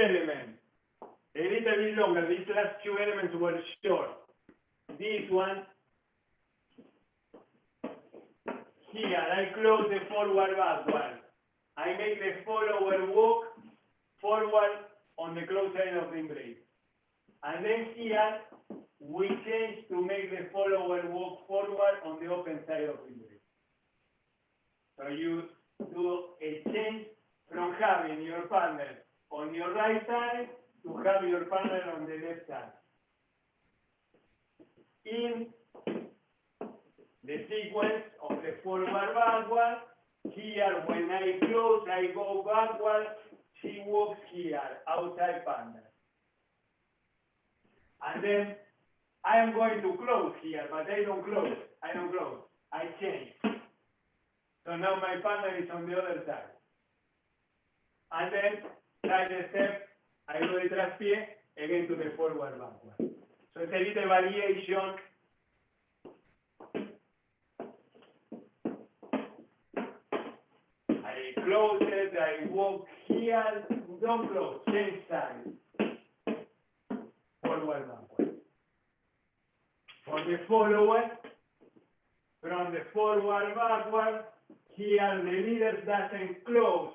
element, a little bit longer. These last two elements were short. This one, here, I close the forward backward. I make the follower walk forward on the close side of the embrace. And then here, we change to make the follower walk forward on the open side of the embrace. So you do a change from having your partner on your right side to have your partner on the left side. In the sequence of the forward backward, here when I close, I go backward, she walks here, outside partner. And then I am going to close here, but I don't close, I change. So now my partner is on the other side. And then, side step, I do the traspié, again to the forward backward. So it's a little variation. I close it, I walk here, don't close, change side. Forward backward. For the follower, from the forward backward, here the leader doesn't close.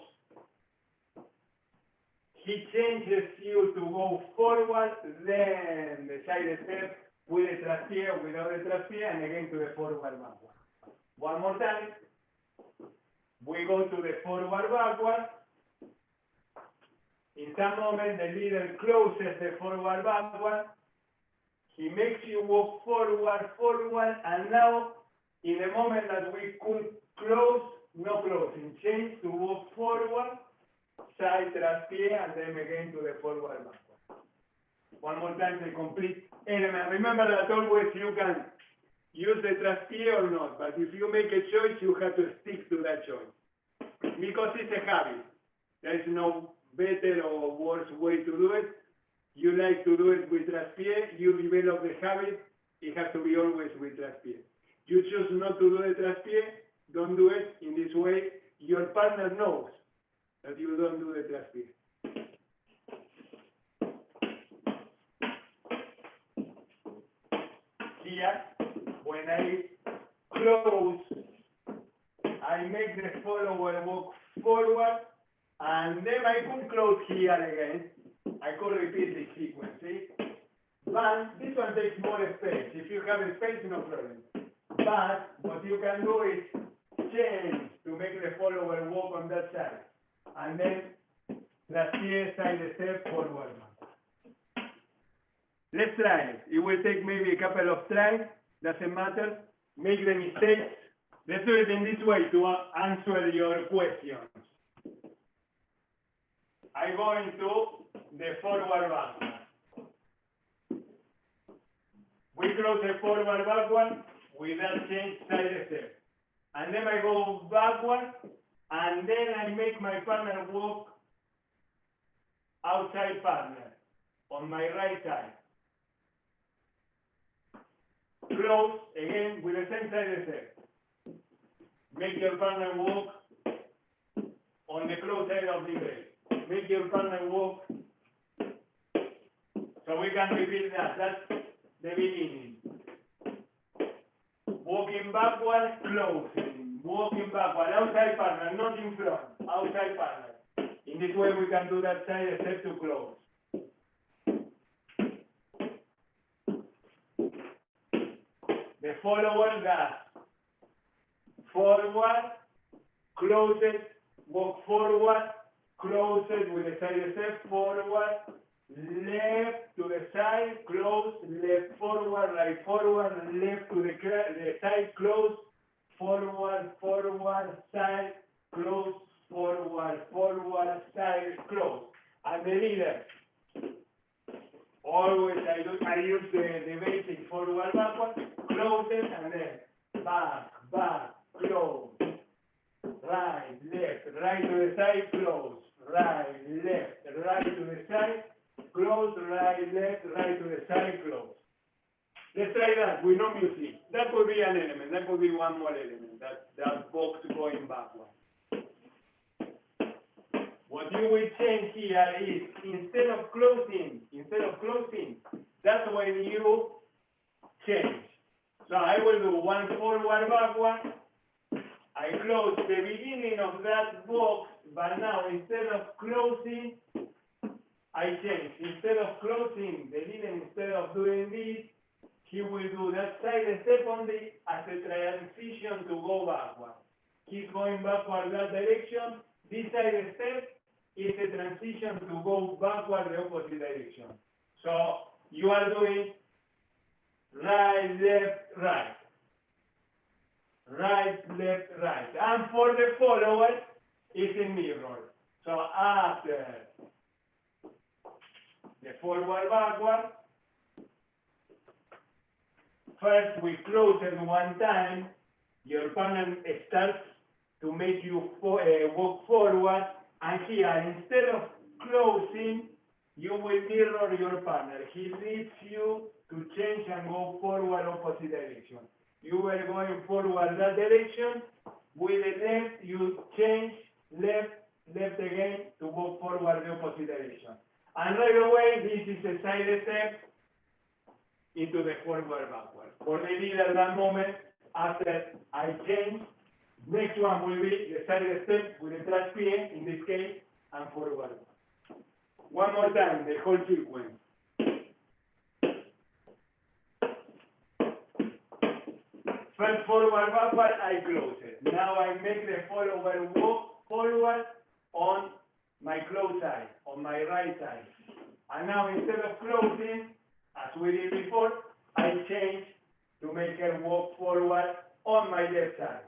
He changes you to go forward, then the side step with the traspié or without the traspié, and again to the forward backward. One more time. We go to the forward backward. In some moment, the leader closes the forward backward. He makes you walk forward, and now, in the moment that we could close, no closing, change to walk forward, side traspié, and then again to the forward backward. One more time, the complete element. Remember that always you can use the traspié or not, but if you make a choice, you have to stick to that choice. Because it's a habit. There is no better or worse way to do it. You like to do it with traspié, you develop the habit, it has to be always with traspié. You choose not to do the traspié, don't do it in this way. Your partner knows that you don't do the traspié. Here, when I close, I make the follower walk forward, and then I could close here again. I could repeat the sequence, see? But this one takes more space. If you have space, no problem. But what you can do is change to make the follower walk on that side. And then traspié, side step, forward. Let's try it. It will take maybe a couple of tries. Doesn't matter. Make the mistakes. Let's do it in this way to answer your questions. I go into the forward backward. We close the forward backward without change side step. And then I go backward, and then I make my partner walk outside partner on my right side. Close again with the same side step. Make your partner walk on the close side of the embrace. Make your partner walk. So we can repeat that. That's the beginning. Walking backward, closing. Walking backward, outside partner, not in front. Outside partner. In this way we can do that side step to close. The follower does forward, close it, walk forward, close it with the side step, forward, left to the side, close, left forward, right forward, left to the side, close, forward, side, close, forward, side, close. And the leader, always I use the basic forward, backward, close it, and then back, close, right, left, right to the side, close, right, left, right to the side, close, right, left, right to the side, close. Let's try that with no music. That could be an element. That could be one more element. That box going backward. What you will change here is, instead closing, that's when you change. So I will do one forward, backward. I close the beginning of that box, but now instead of closing, I change. Instead of closing the linen, instead of doing this, he will do that side step only as a transition to go backward. He's going backward that direction. This side step is a transition to go backward the opposite direction. So you are doing right, left, right. Right, left, right. And for the follower, it's a mirror. So after the forward, backward, first we close it one time. Your partner starts to make you walk forward. And here, instead of closing, you will mirror your partner. He leads you to change and go forward opposite direction. You were going forward that direction. With the left, you change left, left again to go forward the opposite direction. And right away, this is a side step into the forward backward. For the leader, that moment, after I change, next one will be the side step with the trash pie, in this case, and forward. One more time, the whole sequence. First forward, backward, I close it. Now I make the follower walk forward on my close side, on my right side. And now instead of closing, as we did before, I change to make her walk forward on my left side.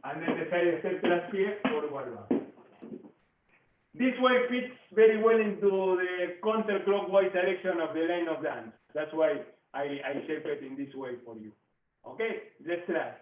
And then the side step trash here, forward back. This way fits very well into the counterclockwise direction of the line of dance. That's why I shape it in this way for you. Okay, let's try.